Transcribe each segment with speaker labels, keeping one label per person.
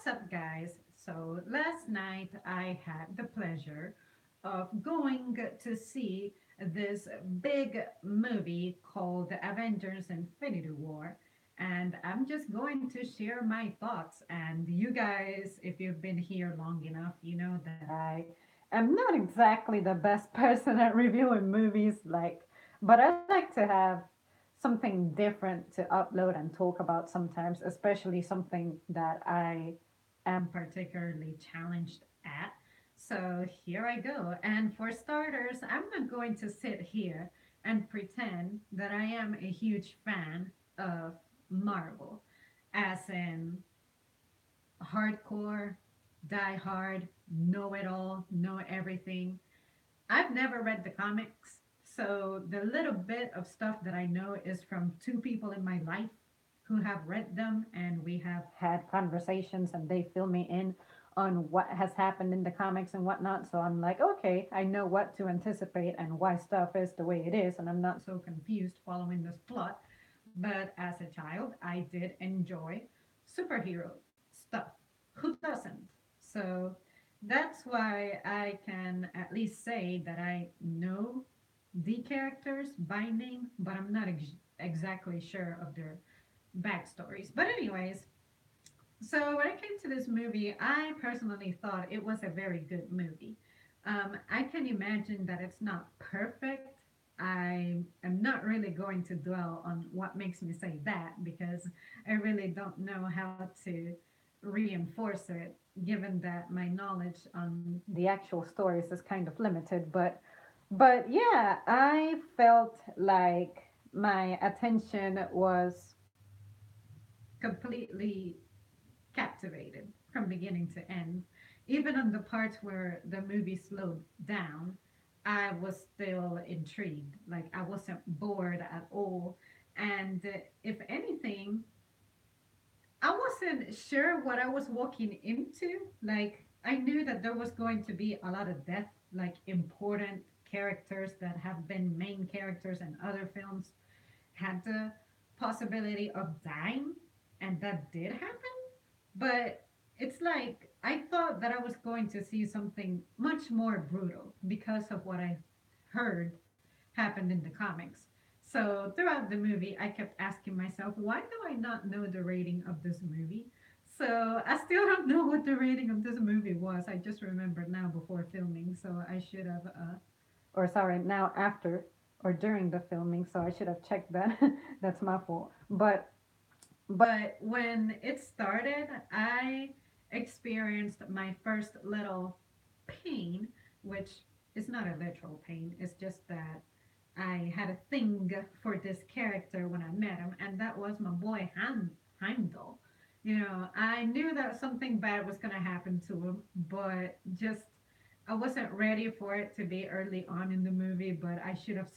Speaker 1: What's up, guys? So, last night I had the pleasure of going to see this big movie called Avengers Infinity War. And I'm just going to share my thoughts. And you guys, if you've been here long enough, you know that I am not exactly the best person at reviewing movies, but I like to have something different to upload and talk about sometimes, especially something that I am particularly challenged at. So here I go. And for starters, I'm not going to sit here and pretend that I am a huge fan of Marvel, as in hardcore, die hard, know it all, know everything. I've never read the comics, so the little bit of stuff that I know is from two people in my life who have read them, and we have had conversations, and they fill me in on what has happened in the comics and whatnot. So I'm like, okay, I know what to anticipate and why stuff is the way it is, and I'm not so confused following this plot. But as a child, I did enjoy superhero stuff. Who doesn't? So that's why I can at least say that I know the characters by name, but I'm not exactly sure of their backstories. But, anyways, so when it came to this movie, I personally thought it was a very good movie. I can imagine that it's not perfect. I am not really going to dwell on what makes me say that because I really don't know how to reinforce it, given that my knowledge on the actual stories is kind of limited. But yeah, I felt like my attention was completely captivated from beginning to end. Even on the parts where the movie slowed down, I was still intrigued. Like, I wasn't bored at all. And if anything, I wasn't sure what I was walking into. Like, I knew that there was going to be a lot of death, like important characters that have been main characters in other films had the possibility of dying, and that did happen. But it's like I thought that I was going to see something much more brutal because of what I heard happened in the comics. So throughout the movie, I kept asking myself, why do I not know the rating of this movie? So I still don't know what the rating of this movie was. I just remembered now before filming, so I should have, or sorry, now after or during the filming, so I should have checked that. That's my fault. But when it started, I experienced my first little pain, which is not a literal pain. It's just that I had a thing for this character when I met him, and that was my boy Heimdall. You know, I knew that something bad was going to happen to him, but just I wasn't ready for it to be early on in the movie. But I should have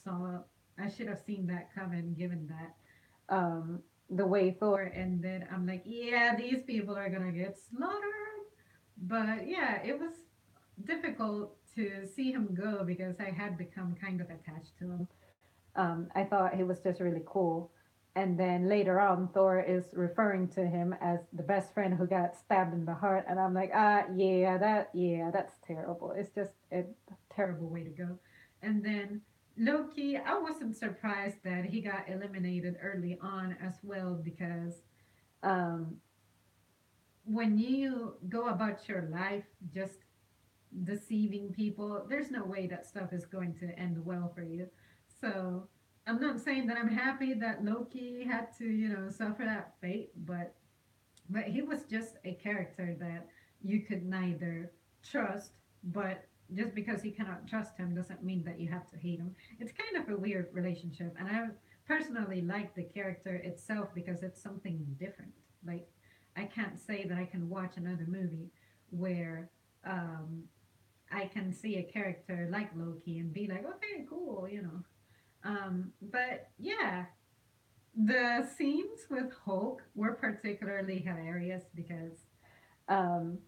Speaker 1: seen that coming, given that the way Thor ended. I'm like, yeah, these people are gonna get slaughtered. But yeah, it was difficult to see him go because I had become kind of attached to him. I thought he was just really cool. And then later on, Thor is referring to him as the best friend who got stabbed in the heart, and I'm like, yeah, that's terrible. It's just a terrible way to go. And then Loki, I wasn't surprised that he got eliminated early on as well because um, when you go about your life just deceiving people, there's no way that stuff is going to end well for you. So I'm not saying that I'm happy that Loki had to, suffer that fate, but he was just a character that you could neither trust, but just because you cannot trust him doesn't mean that you have to hate him. It's kind of a weird relationship, and I personally like the character itself because it's something different. Like, I can't say that I can watch another movie where um, I can see a character like Loki and be like, okay, cool. But yeah, the scenes with Hulk were particularly hilarious because um,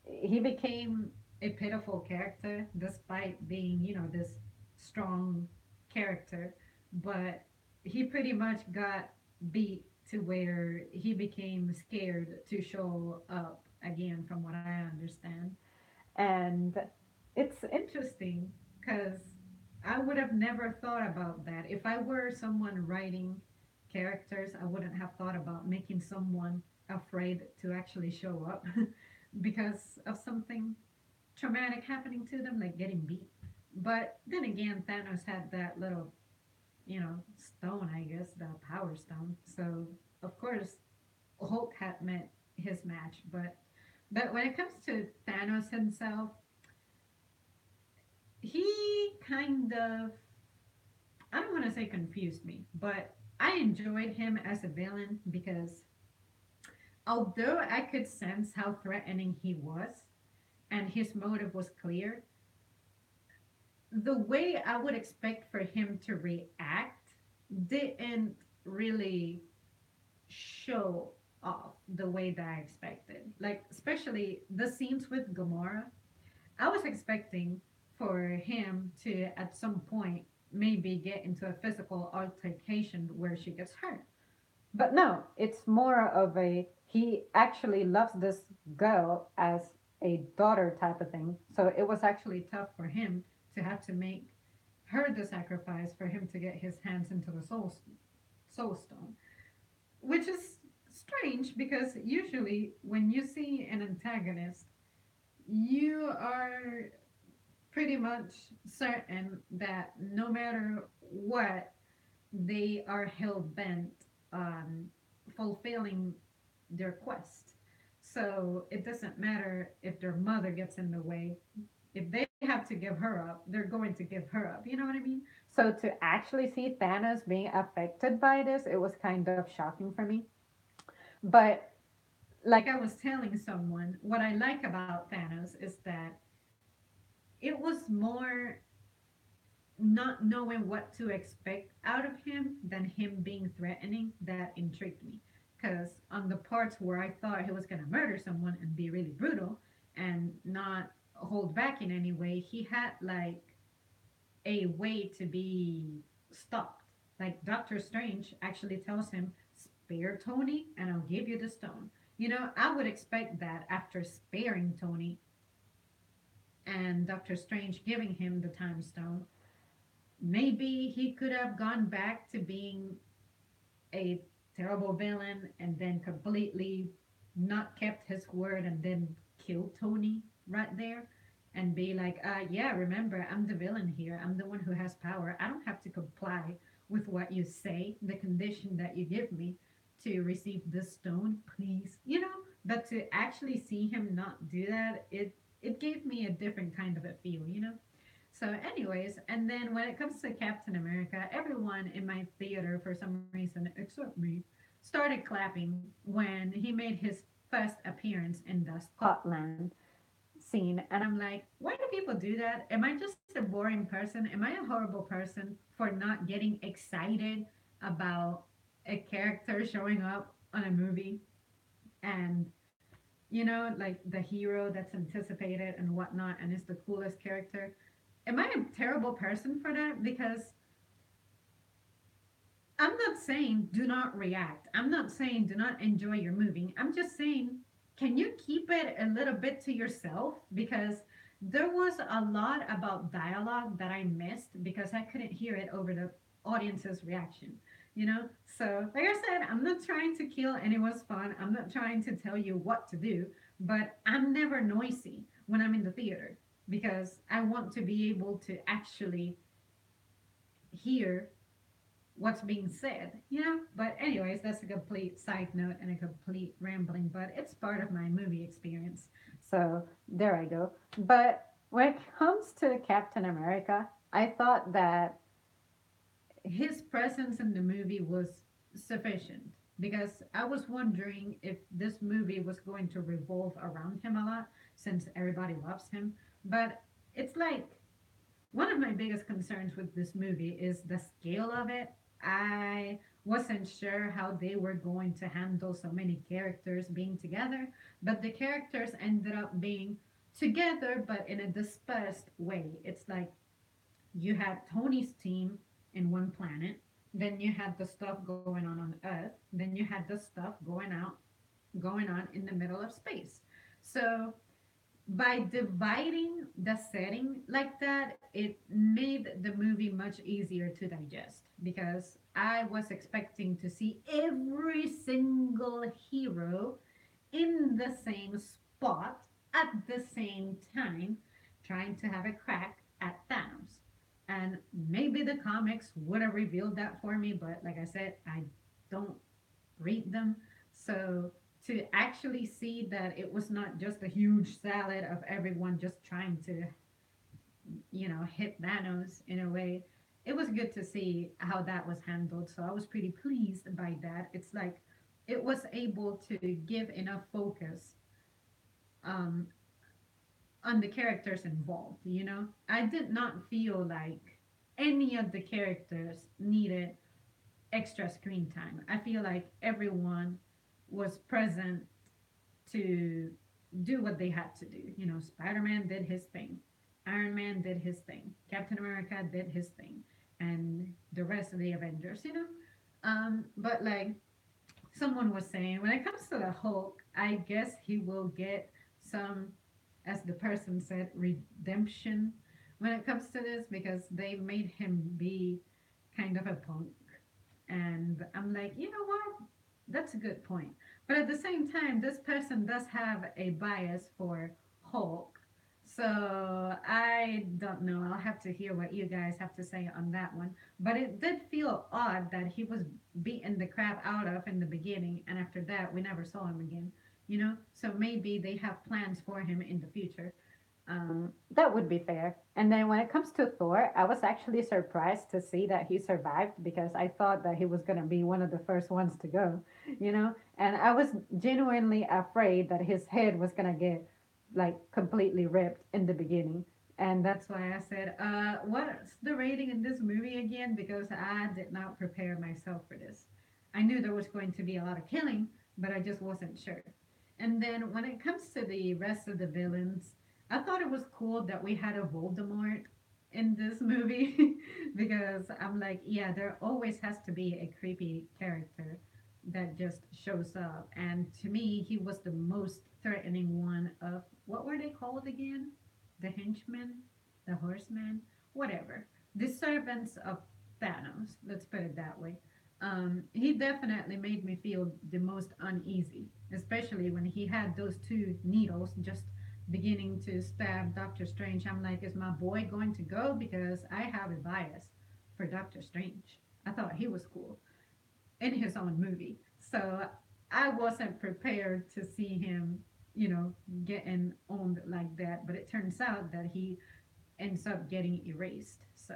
Speaker 1: he became a pitiful character despite being, this strong character. But he pretty much got beat to where he became scared to show up again, from what I understand. And it's interesting because I would have never thought about that. If I were someone writing characters, I wouldn't have thought about making someone afraid to actually show up because of something traumatic happening to them, like getting beat. But then again, Thanos had that little, stone, I guess, the power stone. So, of course, Hulk had met his match. But when it comes to Thanos himself, he kind of, I don't want to say confused me, but I enjoyed him as a villain because although I could sense how threatening he was and his motive was clear, the way I would expect for him to react didn't really show off the way that I expected. Like, especially the scenes with Gamora, I was expecting for him to, at some point, maybe get into a physical altercation where she gets hurt. But no, it's more of a he actually loves this girl as a daughter type of thing. So it was actually tough for him to have to make her the sacrifice for him to get his hands into the soul stone, which is strange because usually when you see an antagonist, you are pretty much certain that no matter what, they are hell bent on fulfilling their quest. So it doesn't matter if their mother gets in the way. If they have to give her up, they're going to give her up. You know what I mean? So to actually see Thanos being affected by this, it was kind of shocking for me. But like I was telling someone, what I like about Thanos is that it was more not knowing what to expect out of him than him being threatening that intrigued me. Because on the parts where I thought he was going to murder someone and be really brutal and not hold back in any way, he had like a way to be stopped. Like Doctor Strange actually tells him, spare Tony and I'll give you the stone. I would expect that after sparing Tony and Doctor Strange giving him the time stone, maybe he could have gone back to being a terrible villain and then completely not kept his word and then killed Tony right there and be like, yeah, remember, I'm the villain here. I'm the one who has power. I don't have to comply with what you say, the condition that you give me to receive this stone, please. But to actually see him not do that, it gave me a different kind of a feel. So, anyways, and then when it comes to Captain America, everyone in my theater, for some reason, except me, started clapping when he made his first appearance in the Scotland scene. And I'm like, why do people do that? Am I just a boring person? Am I a horrible person for not getting excited about a character showing up on a movie and like the hero that's anticipated and whatnot and is the coolest character? Am I a terrible person for that? Because I'm not saying do not react. I'm not saying do not enjoy your movie. I'm just saying, can you keep it a little bit to yourself? Because there was a lot about dialogue that I missed because I couldn't hear it over the audience's reaction. So, like I said, I'm not trying to kill anyone's fun. I'm not trying to tell you what to do, but I'm never noisy when I'm in the theater because I want to be able to actually hear what's being said. But anyways, that's a complete side note and a complete rambling, but it's part of my movie experience. So there I go. But when it comes to Captain America, I thought that his presence in the movie was sufficient because I was wondering if this movie was going to revolve around him a lot since everybody loves him. But it's like one of my biggest concerns with this movie is the scale of it. I wasn't sure how they were going to handle so many characters being together, but the characters ended up being together but in a dispersed way. It's like you had Tony's team in one planet, then you had the stuff going on Earth, then you had the stuff going on in the middle of space. So by dividing the setting like that, it made the movie much easier to digest because I was expecting to see every single hero in the same spot at the same time, trying to have a crack at Thanos. And maybe the comics would have revealed that for me, but like I said, I don't read them. So to actually see that it was not just a huge salad of everyone just trying to, hit Thanos in a way, it was good to see how that was handled. So I was pretty pleased by that. It's like it was able to give enough focus um, on the characters involved, you know? I did not feel like any of the characters needed extra screen time. I feel like everyone was present to do what they had to do. You know, Spider Man did his thing, Iron Man did his thing, Captain America did his thing, and the rest of the Avengers, you know? But like someone was saying, when it comes to the Hulk, I guess he will get some, as the person said, redemption when it comes to this because they made him be kind of a punk. And I'm like, you know what? That's a good point. But at the same time, this person does have a bias for Hulk. So I don't know. I'll have to hear what you guys have to say on that one. But it did feel odd that he was beaten the crap out of in the beginning, and after that, we never saw him again. You know? So maybe they have plans for him in the future. That would be fair. And then when it comes to Thor, I was actually surprised to see that he survived because I thought that he was going to be one of the first ones to go, you know? And I was genuinely afraid that his head was going to get like completely ripped in the beginning. And that's why I said, what's the rating in this movie again? Because I did not prepare myself for this. I knew there was going to be a lot of killing, but I just wasn't sure. And then when it comes to the rest of the villains, I thought it was cool that we had a Voldemort in this movie because I'm like, yeah, there always has to be a creepy character that just shows up. And to me, he was the most threatening one of what were they called again? The henchmen, the horsemen, whatever. The servants of Thanos, let's put it that way. He definitely made me feel the most uneasy, especially when he had those two needles just beginning to stab Doctor Strange. I'm like, is my boy going to go? Because I have a bias for Doctor Strange. I thought he was cool in his own movie. So I wasn't prepared to see him, getting owned like that. But it turns out that he ends up getting erased. So,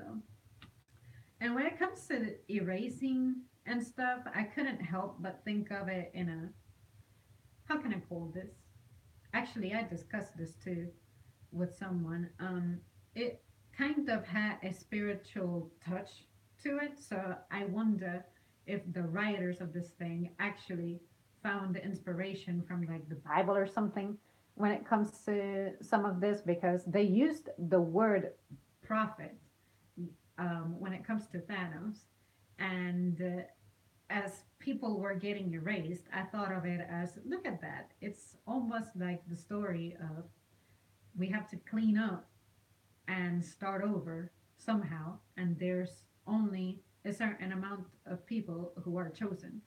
Speaker 1: and when it comes to erasing and stuff, I couldn't help but think of it in a, how can I call this? Actually, I discussed this too with someone. It kind of had a spiritual touch to it. So I wonder if the writers of this thing actually found the inspiration from like the Bible or something when it comes to some of this because they used the word prophet when it comes to Thanos. And as people were getting erased, I thought of it as look at that. It's almost like the story of we have to clean up and start over somehow, and there's only a certain amount of people who are chosen.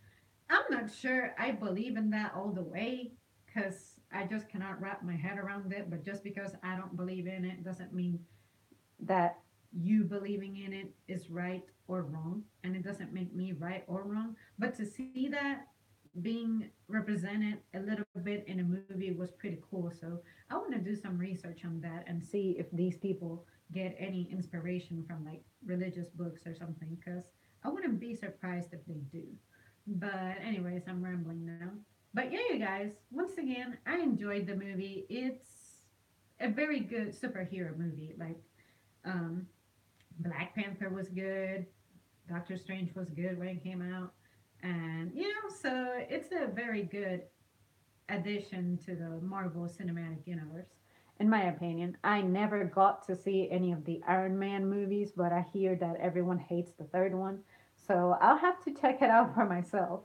Speaker 1: I'm not sure I believe in that all the way because I just cannot wrap my head around it, but just because I don't believe in it doesn't mean that you believing in it is right or wrong, and it doesn't make me right or wrong. But to see that being represented a little bit in a movie was pretty cool. So I want to do some research on that and see if these people get any inspiration from like religious books or something, because I wouldn't be surprised if they do. But anyways, I'm rambling now. But yeah, you guys, once again, I enjoyed the movie. It's a very good superhero movie. Like um, Black Panther was good. Doctor Strange was good when it came out. And, so it's a very good addition to the Marvel Cinematic Universe. In my opinion, I never got to see any of the Iron Man movies, but I hear that everyone hates the third one. So I'll have to check it out for myself.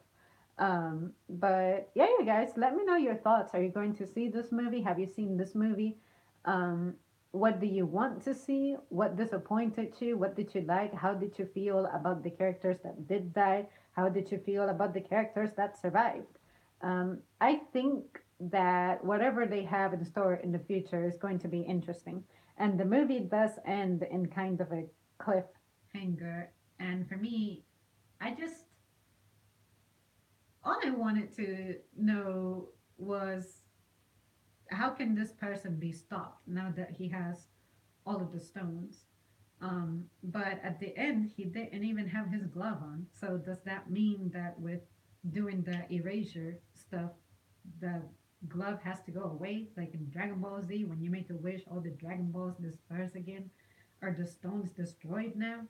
Speaker 1: But yeah, you guys, let me know your thoughts. Are you going to see this movie? Have you seen this movie? Um, what do you want to see? What disappointed you? What did you like? How did you feel about the characters that did die? How did you feel about the characters that survived? I think that whatever they have in store in the future is going to be interesting. And the movie does end in kind of a cliffhanger. And for me, I just all I wanted to know was how can this person be stopped now that he has all of the stones? But at the end, he didn't even have his glove on. So does that mean that with doing the erasure stuff, the glove has to go away? Like in Dragon Ball Z, when you make a wish, all the Dragon Balls disperse again? Are the stones destroyed now?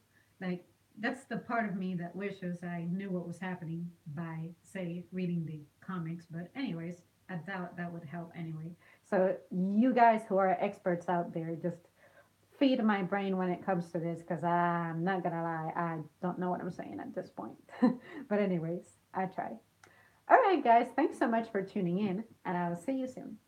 Speaker 1: Like that's the part of me that wishes I knew what was happening by, say, reading the comics. But anyways, I doubt that would help anyway. So you guys who are experts out there, just feed my brain when it comes to this because I'm not gonna lie, I don't know what I'm saying at this point. But anyways, I try. All right, guys, thanks so much for tuning in, and I'll see you soon.